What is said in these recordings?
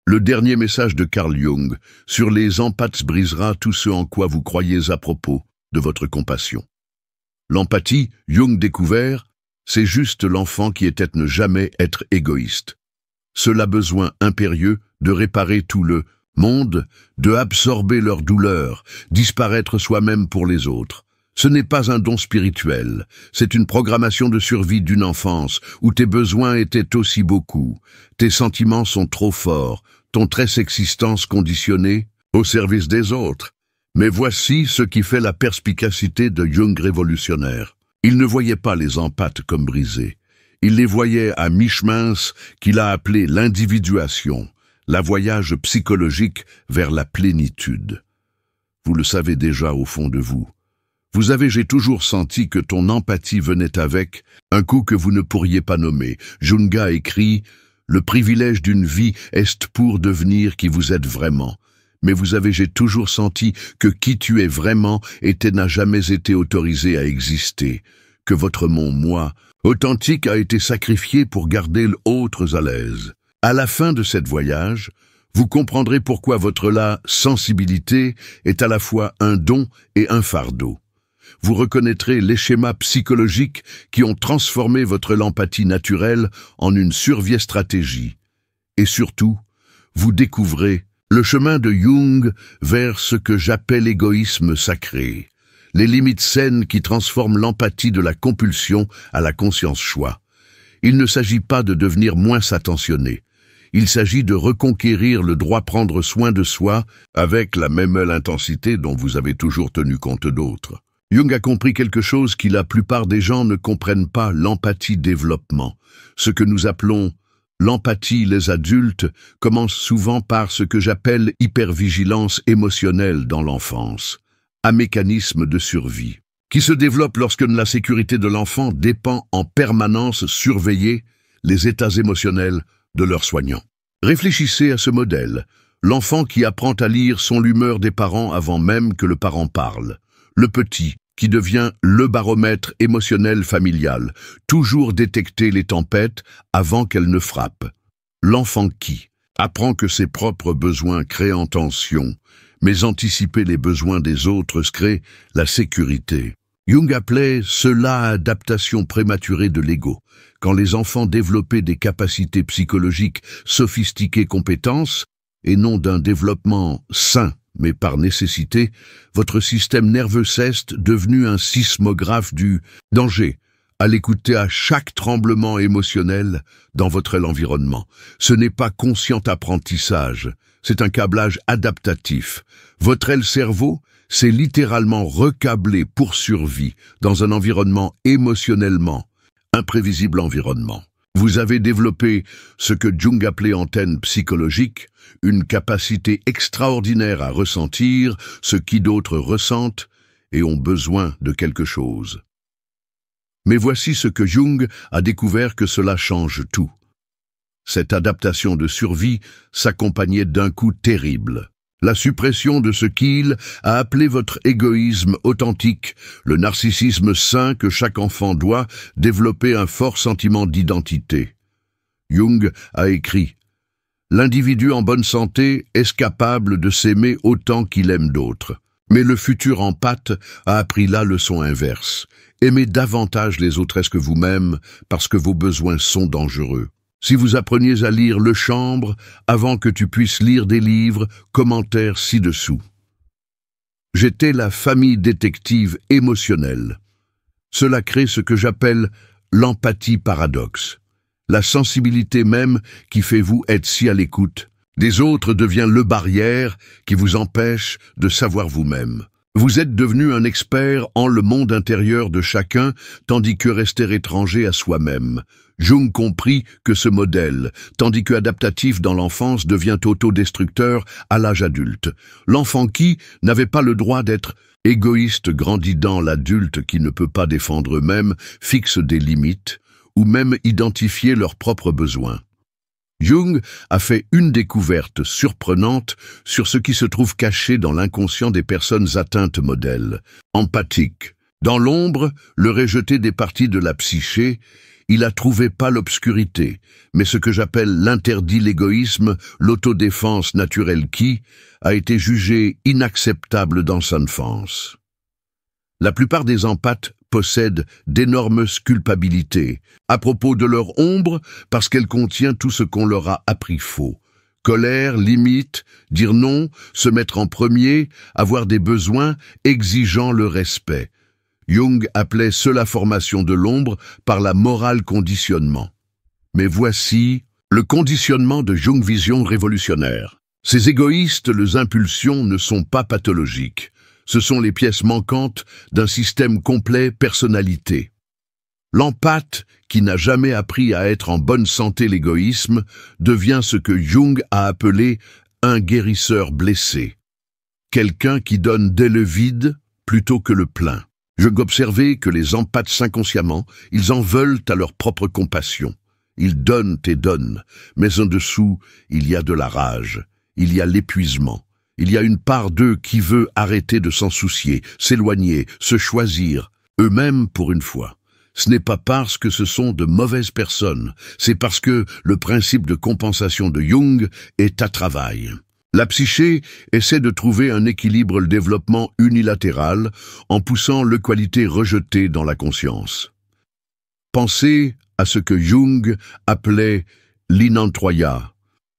Le dernier message de Carl Jung sur les empathes brisera tout ce en quoi vous croyez à propos de votre compassion. L'empathie, Jung découvert, c'est juste l'enfant qui était ne jamais être égoïste. Seul a besoin impérieux de réparer tout le monde, de absorber leur douleur, disparaître soi-même pour les autres. Ce n'est pas un don spirituel, c'est une programmation de survie d'une enfance où tes besoins étaient aussi beaucoup, tes sentiments sont trop forts, ton tresse existence conditionnée au service des autres. Mais voici ce qui fait la perspicacité de Jung révolutionnaire. Il ne voyait pas les empathes comme brisés. Il les voyait à mi-chemin, qu'il a appelé l'individuation, la voyage psychologique vers la plénitude. Vous le savez déjà au fond de vous. J'ai toujours senti que ton empathie venait avec un coup que vous ne pourriez pas nommer. Jung a écrit « Le privilège d'une vie est pour devenir qui vous êtes vraiment ». Mais j'ai toujours senti que qui tu es vraiment n'a jamais été autorisé à exister, que votre moi authentique a été sacrifié pour garder l'autre à l'aise. À la fin de cette voyage, vous comprendrez pourquoi votre sensibilité est à la fois un don et un fardeau. Vous reconnaîtrez les schémas psychologiques qui ont transformé votre empathie naturelle en une survie stratégie. Et surtout, vous découvrez le chemin de Jung vers ce que j'appelle l'égoïsme sacré, les limites saines qui transforment l'empathie de la compulsion à la conscience-choix. Il ne s'agit pas de devenir moins attentionné. Il s'agit de reconquérir le droit de prendre soin de soi avec la même intensité dont vous avez toujours tenu compte d'autres. Jung a compris quelque chose que la plupart des gens ne comprennent pas, l'empathie-développement. Ce que nous appelons l'empathie, les adultes, commence souvent par ce que j'appelle hypervigilance émotionnelle dans l'enfance, un mécanisme de survie, qui se développe lorsque la sécurité de l'enfant dépend en permanence surveiller les états émotionnels de leurs soignants. Réfléchissez à ce modèle, l'enfant qui apprend à lire l'humeur des parents avant même que le parent parle, le petit qui devient le baromètre émotionnel familial, toujours détecter les tempêtes avant qu'elles ne frappent. L'enfant qui apprend que ses propres besoins créent en tension, mais anticiper les besoins des autres crée la sécurité. Jung appelait cela adaptation prématurée de l'ego. Quand les enfants développaient des capacités psychologiques sophistiquées compétences, et non d'un développement sain, mais par nécessité, votre système nerveux est devenu un sismographe du danger, à l'écouter à chaque tremblement émotionnel dans votre environnement. Ce n'est pas conscient apprentissage, c'est un câblage adaptatif. Votre cerveau s'est littéralement recablé pour survie dans un environnement émotionnellement imprévisible environnement. Vous avez développé ce que Jung appelait antenne psychologique, une capacité extraordinaire à ressentir ce qui d'autres ressentent et ont besoin de quelque chose. Mais voici ce que Jung a découvert, que cela change tout. Cette adaptation de survie s'accompagnait d'un coup terrible. La suppression de ce qu'il a appelé votre égoïsme authentique, le narcissisme sain que chaque enfant doit développer un fort sentiment d'identité. Jung a écrit « L'individu en bonne santé est capable de s'aimer autant qu'il aime d'autres. Mais le futur empathe a appris la leçon inverse. Aimez davantage les autres que vous-même parce que vos besoins sont dangereux. Si vous appreniez à lire Le Chambre avant que tu puisses lire des livres, commentaires ci-dessous. J'étais la famille détective émotionnelle. Cela crée ce que j'appelle l'empathie paradoxe. La sensibilité même qui fait vous être si à l'écoute des autres devient le barrière qui vous empêche de savoir vous-même. Vous êtes devenu un expert en le monde intérieur de chacun, tandis que rester étranger à soi-même. Jung comprit que ce modèle, tandis que adaptatif dans l'enfance, devient autodestructeur à l'âge adulte. L'enfant qui n'avait pas le droit d'être égoïste grandit dans l'adulte qui ne peut pas défendre eux-mêmes, fixe des limites, ou même identifier leurs propres besoins. Jung a fait une découverte surprenante sur ce qui se trouve caché dans l'inconscient des personnes atteintes modèles, empathiques. Dans l'ombre, le rejeté des parties de la psyché, il a trouvé pas l'obscurité, mais ce que j'appelle l'interdit, l'égoïsme, l'autodéfense naturelle qui a été jugé inacceptable dans sa enfance. La plupart des empathes possèdent d'énormes culpabilités à propos de leur ombre parce qu'elle contient tout ce qu'on leur a appris faux. Colère, limite, dire non, se mettre en premier, avoir des besoins exigeant le respect. Jung appelait cela formation de l'ombre par la morale conditionnement. Mais voici le conditionnement de Jung, vision révolutionnaire. Ces égoïstes, les impulsions ne sont pas pathologiques. Ce sont les pièces manquantes d'un système complet personnalité. L'empathe, qui n'a jamais appris à être en bonne santé l'égoïsme, devient ce que Jung a appelé un guérisseur blessé. Quelqu'un qui donne dès le vide plutôt que le plein. Jung observait que les empathes inconsciemment, ils en veulent à leur propre compassion. Ils donnent et donnent, mais en dessous, il y a de la rage, il y a l'épuisement. Il y a une part d'eux qui veut arrêter de s'en soucier, s'éloigner, se choisir, eux-mêmes pour une fois. Ce n'est pas parce que ce sont de mauvaises personnes, c'est parce que le principe de compensation de Jung est à travail. La psyché essaie de trouver un équilibre, le développement unilatéral, en poussant les qualités rejetées dans la conscience. Pensez à ce que Jung appelait l'inantroya,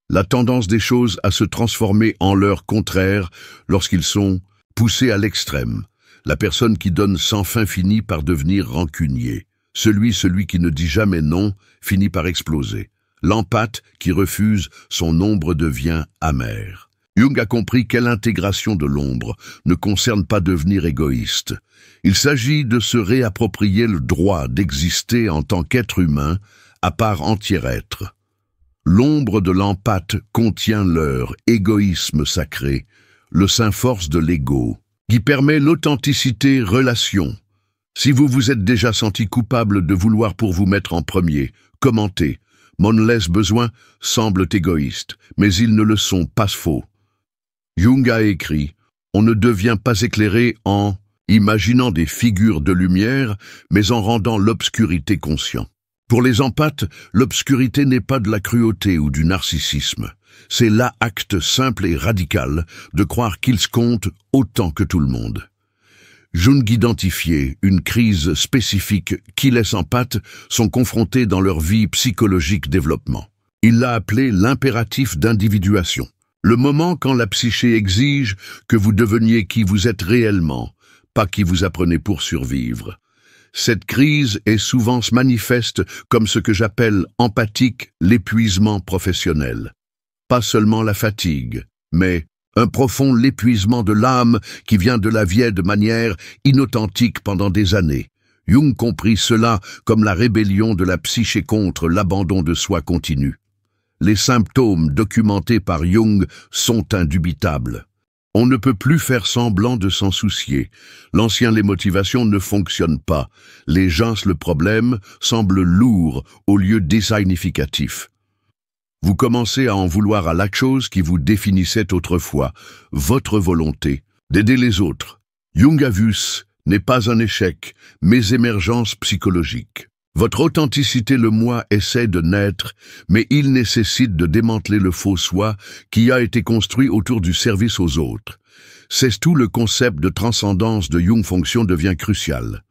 la tendance des choses à se transformer en leur contraire lorsqu'ils sont poussés à l'extrême. La personne qui donne sans fin finit par devenir rancunier. Celui qui ne dit jamais non finit par exploser. L'empathe qui refuse, son ombre devient amère. Jung a compris quelle intégration de l'ombre ne concerne pas devenir égoïste. Il s'agit de se réapproprier le droit d'exister en tant qu'être humain, à part entier être. L'ombre de l'empathe contient leur égoïsme sacré, le saint-force de l'ego, qui permet l'authenticité relation. Si vous vous êtes déjà senti coupable de vouloir pour vous mettre en premier, commentez. Mon laisse besoin semblent égoïstes, mais ils ne le sont pas faux. Jung a écrit, on ne devient pas éclairé en imaginant des figures de lumière, mais en rendant l'obscurité conscient. Pour les empathes, l'obscurité n'est pas de la cruauté ou du narcissisme. C'est l'acte simple et radical de croire qu'ils comptent autant que tout le monde. Jung identifiait une crise spécifique qui les empathes sont confrontés dans leur vie psychologique développement. Il l'a appelé l'impératif d'individuation. Le moment quand la psyché exige que vous deveniez qui vous êtes réellement, pas qui vous apprenez pour survivre. Cette crise est souvent se manifeste comme ce que j'appelle empathique l'épuisement professionnel. Pas seulement la fatigue, mais un profond épuisement de l'âme qui vient de la vie de manière inauthentique pendant des années. Jung comprit cela comme la rébellion de la psyché contre l'abandon de soi continu. Les symptômes documentés par Jung sont indubitables. On ne peut plus faire semblant de s'en soucier. Les motivations ne fonctionnent pas. Les gens, le problème, semble lourd au lieu d'insignificatif. Vous commencez à en vouloir à la chose qui vous définissait autrefois, votre volonté d'aider les autres. Jung a vu ce n'est pas un échec, mais émergence psychologique. Votre authenticité, le moi, essaie de naître, mais il nécessite de démanteler le faux soi qui a été construit autour du service aux autres. C'est tout le concept de transcendance de Jung fonction devient crucial.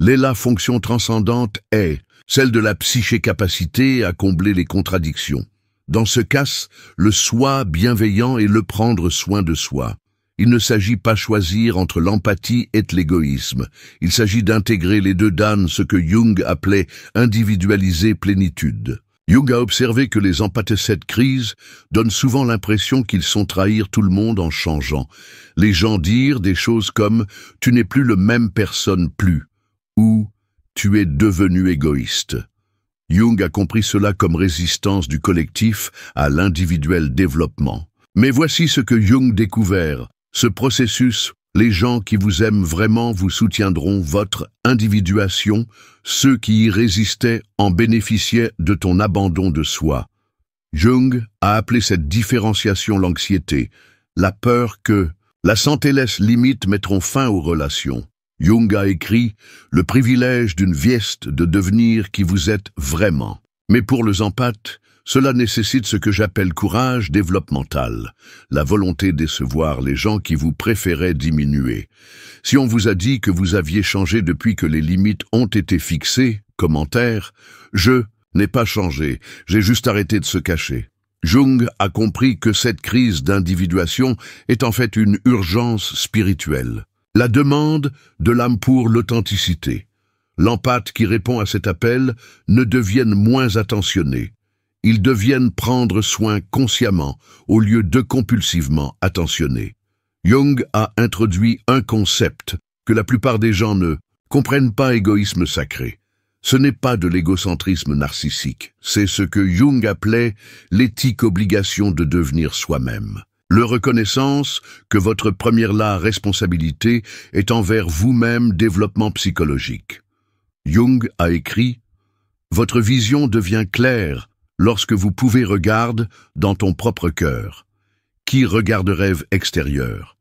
La fonction transcendante est celle de la psyché capacité à combler les contradictions. Dans ce cas, le soi bienveillant et le prendre soin de soi. Il ne s'agit pas choisir entre l'empathie et l'égoïsme. Il s'agit d'intégrer les deux dans ce que Jung appelait individualiser plénitude. Jung a observé que les empathes cette crise donnent souvent l'impression qu'ils sont trahir tout le monde en changeant. Les gens dirent des choses comme « tu n'es plus le même personne plus » ou « tu es devenu égoïste ». Jung a compris cela comme résistance du collectif à l'individuel développement. Mais voici ce que Jung découvert. Ce processus, les gens qui vous aiment vraiment vous soutiendront votre individuation, ceux qui y résistaient en bénéficiaient de ton abandon de soi. Jung a appelé cette différenciation l'anxiété, la peur que la santé laisse limite mettront fin aux relations. Jung a écrit « Le privilège d'une vieste de devenir qui vous êtes vraiment ». Mais pour les empathes, cela nécessite ce que j'appelle courage développemental, la volonté de décevoir les gens qui vous préféraient diminuer. Si on vous a dit que vous aviez changé depuis que les limites ont été fixées, commentaire, je n'ai pas changé, j'ai juste arrêté de se cacher. Jung a compris que cette crise d'individuation est en fait une urgence spirituelle. La demande de l'âme pour l'authenticité. L'empathe qui répond à cet appel ne devienne moins attentionné. Ils deviennent prendre soin consciemment au lieu de compulsivement attentionner. Jung a introduit un concept que la plupart des gens ne comprennent pas: égoïsme sacré. Ce n'est pas de l'égocentrisme narcissique, c'est ce que Jung appelait l'éthique obligation de devenir soi-même. Le reconnaissance que votre première responsabilité est envers vous-même, développement psychologique. Jung a écrit « Votre vision devient claire lorsque vous pouvez regarder dans ton propre cœur. Qui regarde rêve extérieur?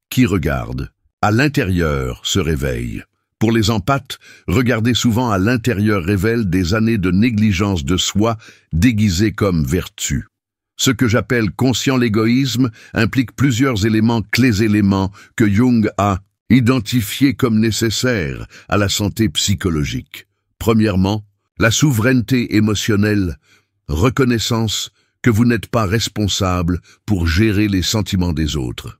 Qui regarde à l'intérieur se réveille. » Pour les empathes, regarder souvent à l'intérieur révèle des années de négligence de soi déguisées comme vertu. Ce que j'appelle conscient l'égoïsme implique plusieurs éléments clés, éléments que Jung a identifiés comme nécessaires à la santé psychologique. Premièrement, la souveraineté émotionnelle, reconnaissance que vous n'êtes pas responsable pour gérer les sentiments des autres.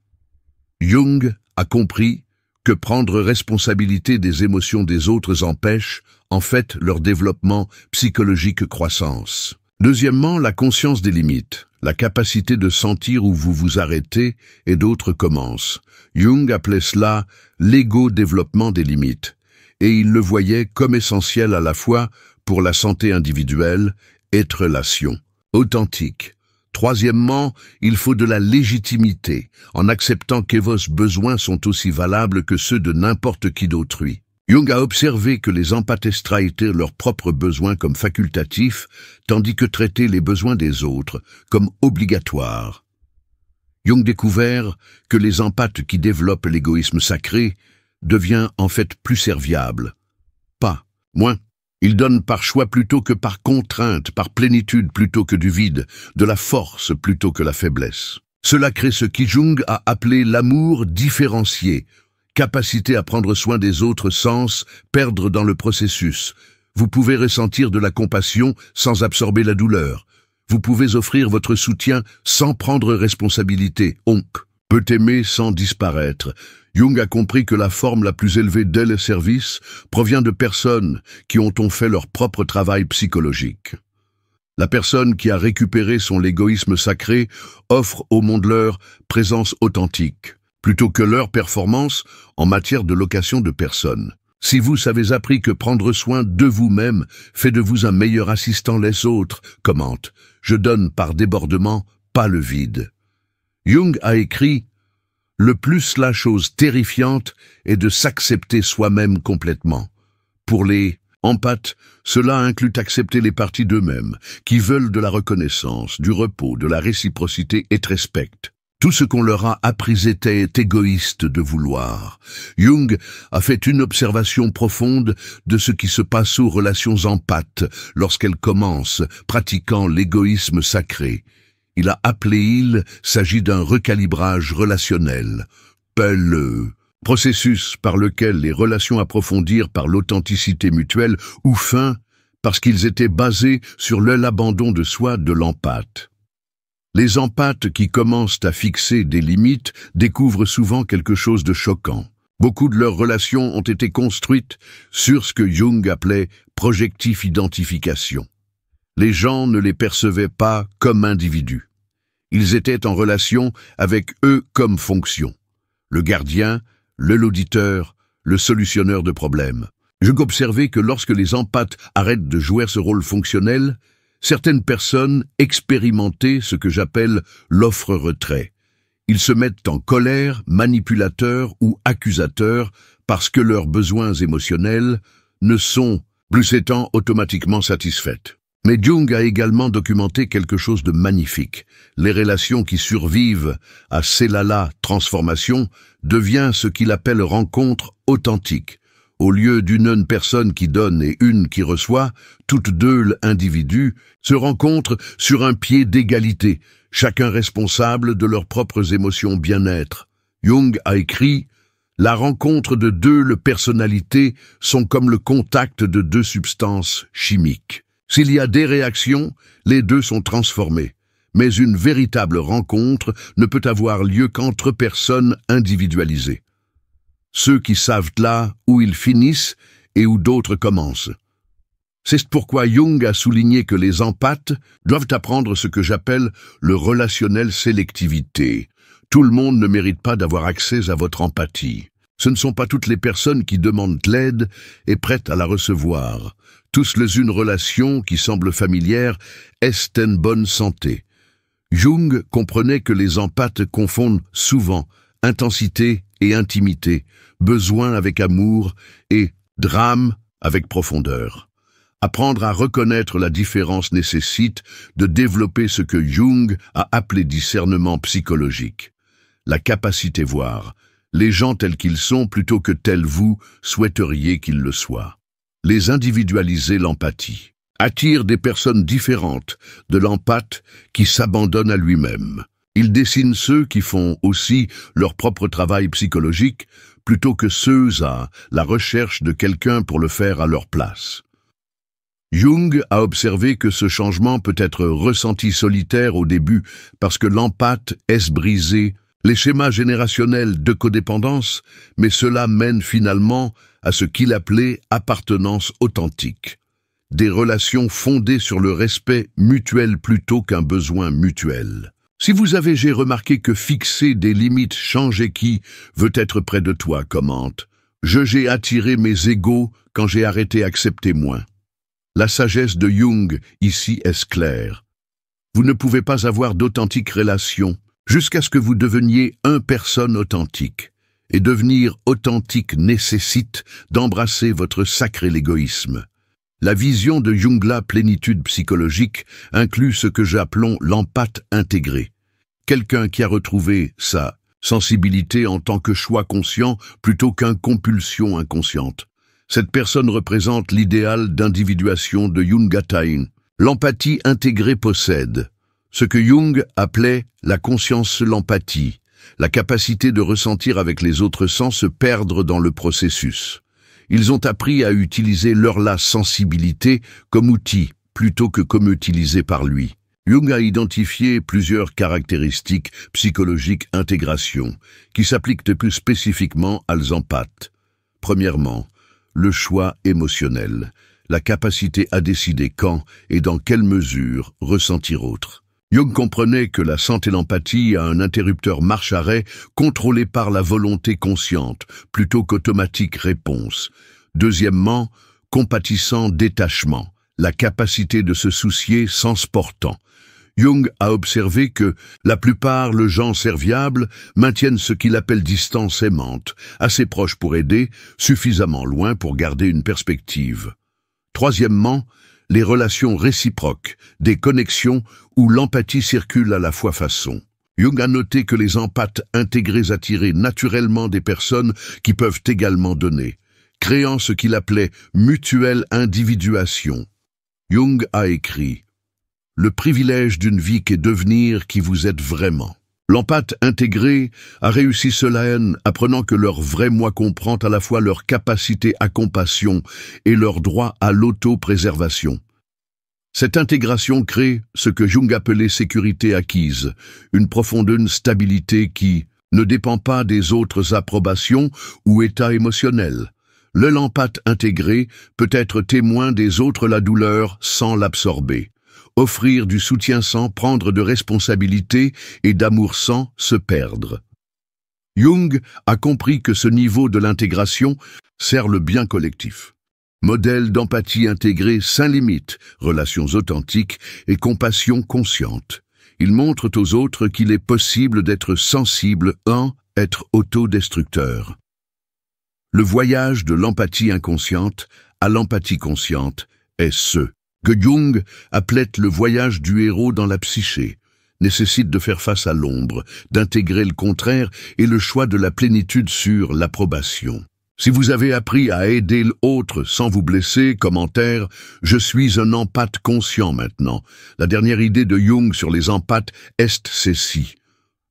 Jung a compris que prendre responsabilité des émotions des autres empêche, en fait, leur développement psychologique croissance. Deuxièmement, la conscience des limites, la capacité de sentir où vous vous arrêtez et d'autres commencent. Jung appelait cela l'égo-développement des limites, et il le voyait comme essentiel à la fois pour la santé individuelle et de relations authentiques. Troisièmement, il faut de la légitimité, en acceptant que vos besoins sont aussi valables que ceux de n'importe qui d'autrui. Jung a observé que les empathes traitaient leurs propres besoins comme facultatifs, tandis que traitaient les besoins des autres comme obligatoires. Jung découvert que les empathes qui développent l'égoïsme sacré deviennent en fait plus serviables. Pas moins. Ils donnent par choix plutôt que par contrainte, par plénitude plutôt que du vide, de la force plutôt que la faiblesse. Cela crée ce qui Jung a appelé l'amour différencié, capacité à prendre soin des autres sans perdre dans le processus. Vous pouvez ressentir de la compassion sans absorber la douleur. Vous pouvez offrir votre soutien sans prendre responsabilité. On peut aimer sans disparaître. Jung a compris que la forme la plus élevée dès service provient de personnes qui ont fait leur propre travail psychologique. La personne qui a récupéré son égoïsme sacré offre au monde leur présence authentique, plutôt que leur performance en matière de location de personnes. Si vous avez appris que prendre soin de vous-même fait de vous un meilleur assistant, les autres commentent « Je donne par débordement, pas le vide ». Jung a écrit « Le plus la chose terrifiante est de s'accepter soi-même complètement. Pour les empathes, cela inclut accepter les parties d'eux-mêmes, qui veulent de la reconnaissance, du repos, de la réciprocité et de respect. Tout ce qu'on leur a appris était égoïste de vouloir. » Jung a fait une observation profonde de ce qui se passe aux relations empathes lorsqu'elles commencent, pratiquant l'égoïsme sacré. Il a appelé il s'agit d'un recalibrage relationnel. Le processus par lequel les relations approfondirent par l'authenticité mutuelle ou fin parce qu'ils étaient basés sur l'abandon de soi de l'empathe. Les empathes qui commencent à fixer des limites découvrent souvent quelque chose de choquant. Beaucoup de leurs relations ont été construites sur ce que Jung appelait projectif identification. Les gens ne les percevaient pas comme individus. Ils étaient en relation avec eux comme fonction. Le gardien, l'auditeur, le solutionneur de problèmes. Jung observait que lorsque les empathes arrêtent de jouer ce rôle fonctionnel, certaines personnes expérimentaient ce que j'appelle l'offre-retrait. Ils se mettent en colère, manipulateurs ou accusateurs parce que leurs besoins émotionnels ne sont plus étant automatiquement satisfaits. Mais Jung a également documenté quelque chose de magnifique. Les relations qui survivent à Selala transformation devient ce qu'il appelle rencontre authentique. Au lieu d'une personne qui donne et une qui reçoit, toutes deux individus se rencontrent sur un pied d'égalité, chacun responsable de leurs propres émotions bien-être. Jung a écrit « La rencontre de deux personnalités sont comme le contact de deux substances chimiques. S'il y a des réactions, les deux sont transformés. Mais une véritable rencontre ne peut avoir lieu qu'entre personnes individualisées. Ceux qui savent là où ils finissent et où d'autres commencent. C'est pourquoi Jung a souligné que les empathes doivent apprendre ce que j'appelle le relationnel sélectivité. Tout le monde ne mérite pas d'avoir accès à votre empathie. Ce ne sont pas toutes les personnes qui demandent l'aide et prêtes à la recevoir. Tous les une relation qui semble familière est en bonne santé. Jung comprenait que les empathes confondent souvent intensité et intimité, besoin avec amour et drame avec profondeur. Apprendre à reconnaître la différence nécessite de développer ce que Jung a appelé discernement psychologique. La capacité voir les gens tels qu'ils sont plutôt que tels vous souhaiteriez qu'ils le soient. Les individualiser l'empathie. Attire des personnes différentes de l'empathe qui s'abandonne à lui-même. Il dessine ceux qui font aussi leur propre travail psychologique plutôt que ceux à la recherche de quelqu'un pour le faire à leur place. Jung a observé que ce changement peut être ressenti solitaire au début parce que l'empathe est brisé les schémas générationnels de codépendance, mais cela mène finalement à ce qu'il appelait appartenance authentique. Des relations fondées sur le respect mutuel plutôt qu'un besoin mutuel. Si vous avez remarqué que fixer des limites change qui veut être près de toi, commente. J'ai attiré mes égaux quand j'ai arrêté accepter moins. La sagesse de Jung ici est claire. Vous ne pouvez pas avoir d'authentiques relations jusqu'à ce que vous deveniez une personne authentique. Et devenir authentique nécessite d'embrasser votre sacré l'égoïsme. La vision de Jung, la plénitude psychologique, inclut ce que j'appelons l'empathe intégré. Quelqu'un qui a retrouvé sa sensibilité en tant que choix conscient plutôt qu'une compulsion inconsciente. Cette personne représente l'idéal d'individuation de Jungatain. L'empathie intégrée possède ce que Jung appelait la conscience, l'empathie, la capacité de ressentir avec les autres sans se perdre dans le processus. Ils ont appris à utiliser la sensibilité comme outil plutôt que comme utilisé par lui. Jung a identifié plusieurs caractéristiques psychologiques intégration qui s'appliquent plus spécifiquement aux empathes. Premièrement, le choix émotionnel, la capacité à décider quand et dans quelle mesure ressentir autre. Jung comprenait que la santé et l'empathie a un interrupteur marche-arrêt contrôlé par la volonté consciente, plutôt qu'automatique réponse. Deuxièmement, compatissant détachement, la capacité de se soucier sans se portant. Jung a observé que la plupart les gens serviables maintiennent ce qu'il appelle distance aimante, assez proche pour aider, suffisamment loin pour garder une perspective. Troisièmement, les relations réciproques, des connexions où l'empathie circule à la fois façon. Jung a noté que les empathes intégrés attiraient naturellement des personnes qui peuvent également donner, créant ce qu'il appelait mutuelle individuation. Jung a écrit « Le privilège d'une vie qu'est devenir qui vous êtes vraiment ». L'empathe intégré a réussi cela en apprenant que leur vrai moi comprend à la fois leur capacité à compassion et leur droit à l'autopréservation. Cette intégration crée ce que Jung appelait sécurité acquise, une profonde stabilité qui ne dépend pas des autres approbations ou états émotionnels. L'empathe intégré peut être témoin des autres la douleur sans l'absorber. Offrir du soutien sans prendre de responsabilité et d'amour sans se perdre. Jung a compris que ce niveau de l'intégration sert le bien collectif. Modèle d'empathie intégrée sans limite, relations authentiques et compassion consciente. Il montre aux autres qu'il est possible d'être sensible sans être autodestructeur. Le voyage de l'empathie inconsciente à l'empathie consciente est ce que Jung appelait le voyage du héros dans la psyché, nécessite de faire face à l'ombre, d'intégrer le contraire et le choix de la plénitude sur l'approbation. Si vous avez appris à aider l'autre sans vous blesser, commentaire, je suis un empathe conscient maintenant. La dernière idée de Jung sur les empathes est ceci.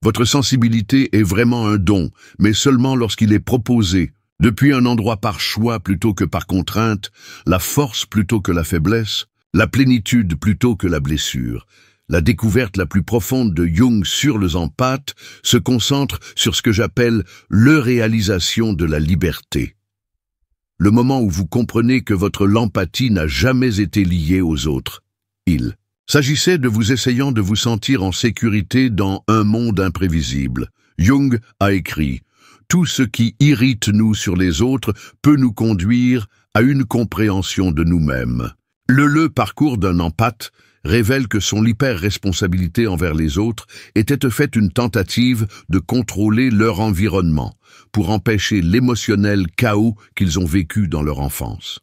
Votre sensibilité est vraiment un don, mais seulement lorsqu'il est proposé, depuis un endroit par choix plutôt que par contrainte, la force plutôt que la faiblesse, la plénitude plutôt que la blessure. La découverte la plus profonde de Jung sur les empathes se concentre sur ce que j'appelle le réalisation de la liberté. Le moment où vous comprenez que votre empathie n'a jamais été liée aux autres. Il s'agissait de vous essayant de vous sentir en sécurité dans un monde imprévisible. Jung a écrit « Tout ce qui irrite nous sur les autres peut nous conduire à une compréhension de nous-mêmes. » Le parcours d'un empathe révèle que son hyper-responsabilité envers les autres était en fait une tentative de contrôler leur environnement pour empêcher l'émotionnel chaos qu'ils ont vécu dans leur enfance.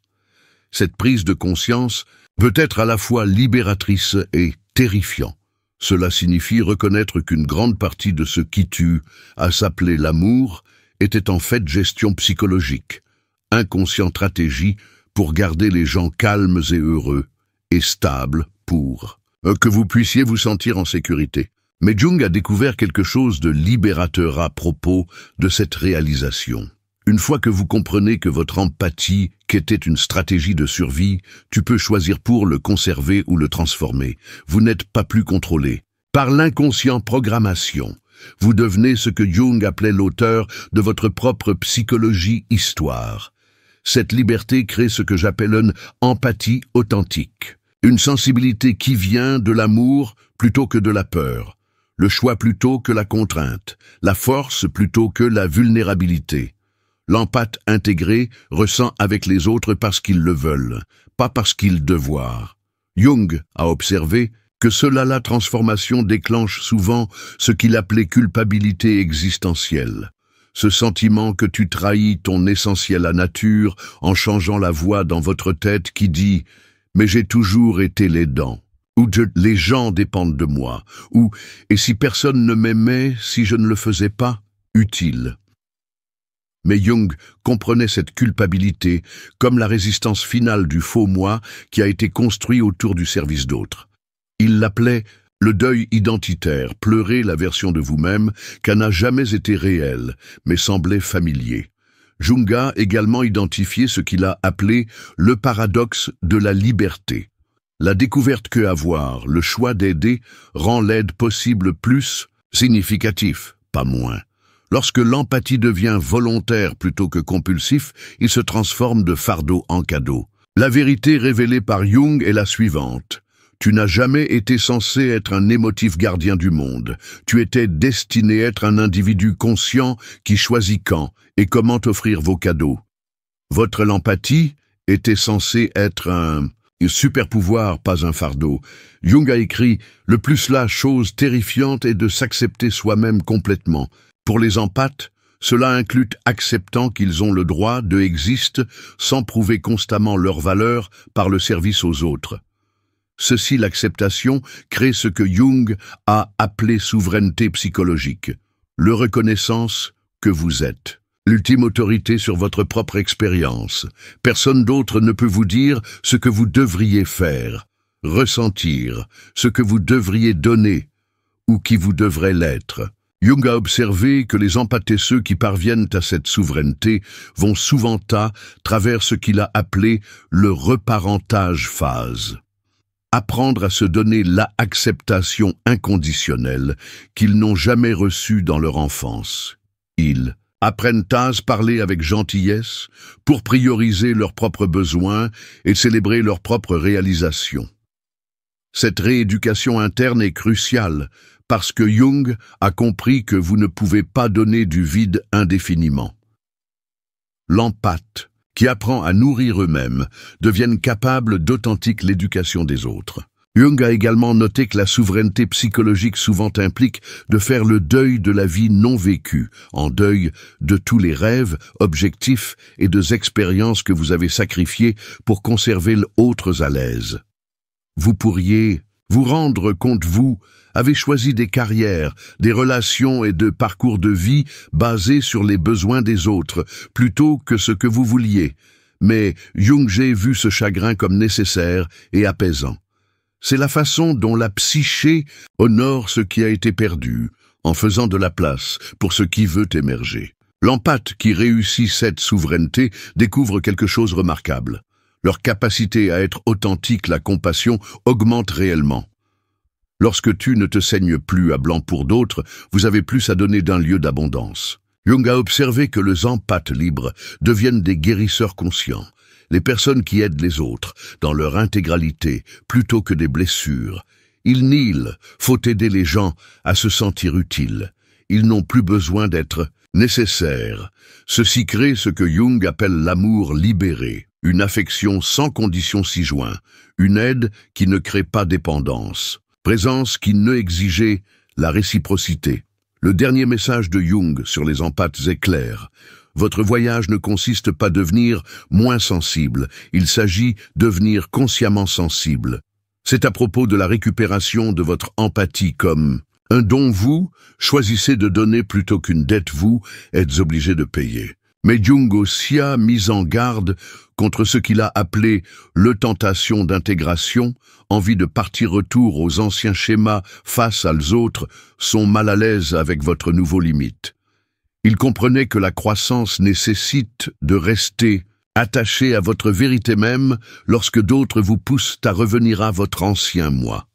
Cette prise de conscience peut être à la fois libératrice et terrifiant. Cela signifie reconnaître qu'une grande partie de ce qui tue, à s'appeler l'amour, était en fait gestion psychologique, inconsciente stratégie pour garder les gens calmes et heureux, et stables pour que vous puissiez vous sentir en sécurité. Mais Jung a découvert quelque chose de libérateur à propos de cette réalisation. Une fois que vous comprenez que votre empathie, qui était une stratégie de survie, tu peux choisir pour le conserver ou le transformer. Vous n'êtes pas plus contrôlé. Par l'inconscient programmation, vous devenez ce que Jung appelait l'auteur de votre propre psychologie-histoire. Cette liberté crée ce que j'appelle une empathie authentique. Une sensibilité qui vient de l'amour plutôt que de la peur, le choix plutôt que la contrainte, la force plutôt que la vulnérabilité. L'empathe intégré ressent avec les autres parce qu'ils le veulent, pas parce qu'ils devoient. Jung a observé que la transformation déclenche souvent ce qu'il appelait culpabilité existentielle. Ce sentiment que tu trahis ton essentiel à nature en changeant la voix dans votre tête qui dit « mais j'ai toujours été l'aidant » ou « les gens dépendent de moi » ou « et si personne ne m'aimait, si je ne le faisais pas, utile ». Mais Jung comprenait cette culpabilité comme la résistance finale du faux moi qui a été construit autour du service d'autres. Il l'appelait le deuil identitaire, pleurer la version de vous-même qui n'a jamais été réelle, mais semblait familier. Jung a également identifié ce qu'il a appelé le paradoxe de la liberté. La découverte que avoir, le choix d'aider, rend l'aide possible plus significatif, pas moins. Lorsque l'empathie devient volontaire plutôt que compulsif, il se transforme de fardeau en cadeau. La vérité révélée par Jung est la suivante. Tu n'as jamais été censé être un émotif gardien du monde. Tu étais destiné à être un individu conscient qui choisit quand et comment offrir vos cadeaux. Votre empathie était censée être un super pouvoir, pas un fardeau. Jung a écrit « Le plus la chose terrifiante est de s'accepter soi-même complètement. Pour les empathes, cela inclut acceptant qu'ils ont le droit de exister sans prouver constamment leur valeur par le service aux autres. Ceci, l'acceptation, crée ce que Jung a appelé souveraineté psychologique, le reconnaissance que vous êtes, l'ultime autorité sur votre propre expérience. Personne d'autre ne peut vous dire ce que vous devriez faire, ressentir, ce que vous devriez donner ou qui vous devrez l'être. Jung a observé que les empathés qui parviennent à cette souveraineté vont souvent à travers ce qu'il a appelé le reparentage phase. Apprendre à se donner l'acceptation inconditionnelle qu'ils n'ont jamais reçue dans leur enfance. Ils apprennent à se parler avec gentillesse pour prioriser leurs propres besoins et célébrer leurs propres réalisations. Cette rééducation interne est cruciale parce que Jung a compris que vous ne pouvez pas donner du vide indéfiniment. L'empathe, qui apprend à nourrir eux-mêmes, deviennent capables d'authentique l'éducation des autres. Jung a également noté que la souveraineté psychologique souvent implique de faire le deuil de la vie non vécue, en deuil de tous les rêves, objectifs et des expériences que vous avez sacrifiés pour conserver l'autre à l'aise. vous pourriez vous rendre compte, vous avez choisi des carrières, des relations et de parcours de vie basés sur les besoins des autres, plutôt que ce que vous vouliez. Mais Jung a vu ce chagrin comme nécessaire et apaisant. C'est la façon dont la psyché honore ce qui a été perdu, en faisant de la place pour ce qui veut émerger. L'empathe qui réussit cette souveraineté découvre quelque chose de remarquable. Leur capacité à être authentique, la compassion, augmente réellement. Lorsque tu ne te saignes plus à blanc pour d'autres, vous avez plus à donner d'un lieu d'abondance. Jung a observé que les empathes libres deviennent des guérisseurs conscients, les personnes qui aident les autres, dans leur intégralité, plutôt que des blessures. Ils nient, faut aider les gens à se sentir utiles. Ils n'ont plus besoin d'être nécessaires. Ceci crée ce que Jung appelle l'amour libéré, une affection sans condition ci-joint, une aide qui ne crée pas dépendance, présence qui ne exigeait la réciprocité. Le dernier message de Jung sur les empathes est clair. Votre voyage ne consiste pas à devenir moins sensible, il s'agit de devenir consciemment sensible. C'est à propos de la récupération de votre empathie comme un don. Vous choisissez de donner plutôt qu'une dette, vous êtes obligé de payer. Mais Jung aussi a mis en garde contre ce qu'il a appelé le tentation d'intégration, envie de partir retour aux anciens schémas face aux autres, sont mal à l'aise avec votre nouveau limite. Il comprenait que la croissance nécessite de rester attaché à votre vérité même lorsque d'autres vous poussent à revenir à votre ancien moi.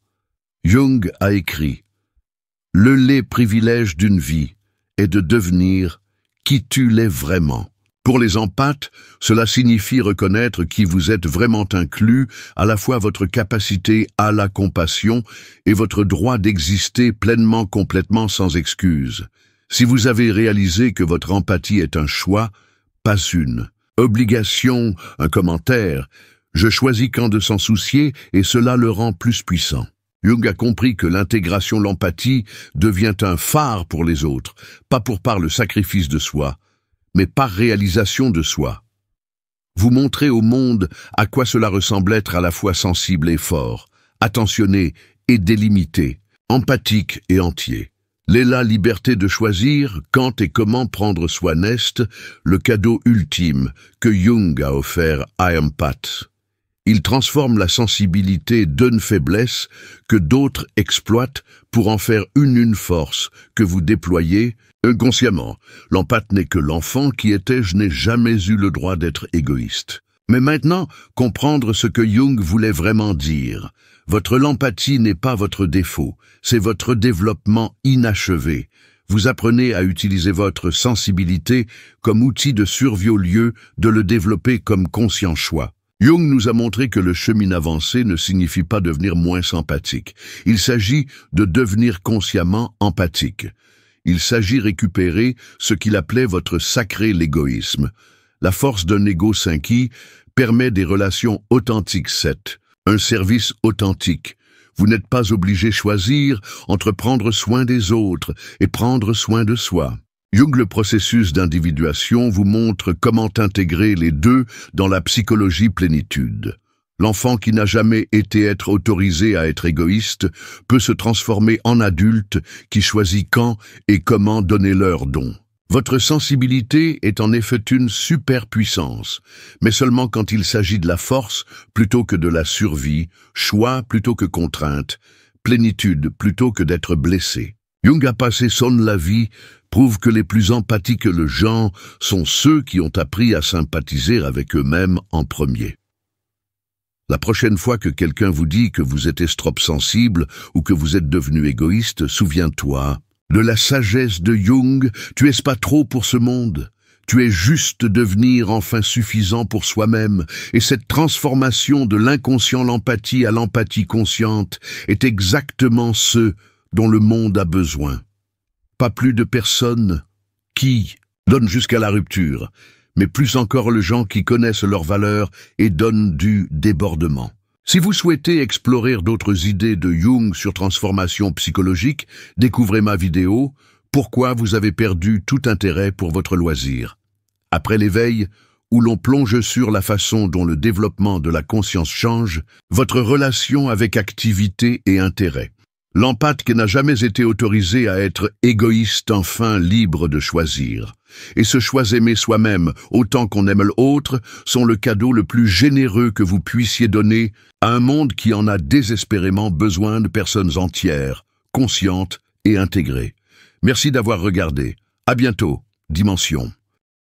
Jung a écrit « Le laid privilège d'une vie est de devenir qui tu l'es vraiment ». Pour les empathes, cela signifie reconnaître qui vous êtes vraiment inclus, à la fois votre capacité à la compassion et votre droit d'exister pleinement, complètement, sans excuse. Si vous avez réalisé que votre empathie est un choix, pas une obligation, un commentaire, je choisis quand de s'en soucier et cela le rend plus puissant. Jung a compris que l'intégration, l'empathie, devient un phare pour les autres, pas par le sacrifice de soi, mais par réalisation de soi. Vous montrez au monde à quoi cela ressemble être à la fois sensible et fort, attentionné et délimité, empathique et entier. La liberté de choisir quand et comment prendre soin est le cadeau ultime que Jung a offert à empath. Il transforme la sensibilité d'une faiblesse que d'autres exploitent pour en faire une force que vous déployez inconsciemment. L'empathe n'est que l'enfant qui était « je n'ai jamais eu le droit d'être égoïste ». Mais maintenant, comprendre ce que Jung voulait vraiment dire. Votre empathie n'est pas votre défaut, c'est votre développement inachevé. Vous apprenez à utiliser votre sensibilité comme outil de survie au lieu de le développer comme conscient choix. Jung nous a montré que le chemin avancé ne signifie pas devenir moins sympathique. Il s'agit de devenir consciemment empathique. Il s'agit de récupérer ce qu'il appelait votre sacré l'égoïsme. La force d'un ego sain qui permet des relations authentiques, un service authentique. Vous n'êtes pas obligé de choisir entre prendre soin des autres et prendre soin de soi. Jung, le processus d'individuation, vous montre comment intégrer les deux dans la psychologie plénitude. L'enfant qui n'a jamais été autorisé à être égoïste peut se transformer en adulte qui choisit quand et comment donner leur don. Votre sensibilité est en effet une superpuissance, mais seulement quand il s'agit de la force plutôt que de la survie, choix plutôt que contrainte, plénitude plutôt que d'être blessé. Jung a passé la vie, prouve que les plus empathiques gens sont ceux qui ont appris à sympathiser avec eux-mêmes en premier. La prochaine fois que quelqu'un vous dit que vous êtes trop sensible ou que vous êtes devenu égoïste, souviens-toi de la sagesse de Jung. Tu es pas trop pour ce monde. Tu es juste devenir enfin suffisant pour soi-même. Et cette transformation de l'inconscient l'empathie à l'empathie consciente est exactement ce dont le monde a besoin. Pas plus de personnes qui donnent jusqu'à la rupture, mais plus encore les gens qui connaissent leurs valeurs et donnent du débordement. Si vous souhaitez explorer d'autres idées de Jung sur transformation psychologique, découvrez ma vidéo « Pourquoi vous avez perdu tout intérêt pour votre loisir ?» Après l'éveil où l'on plonge sur la façon dont le développement de la conscience change votre relation avec activité et intérêt. L'empathe n'a jamais été autorisé à être égoïste, enfin libre de choisir. Et ce choix aimer soi-même, autant qu'on aime l'autre, sont le cadeau le plus généreux que vous puissiez donner à un monde qui en a désespérément besoin de personnes entières, conscientes et intégrées. Merci d'avoir regardé. À bientôt. Dimension.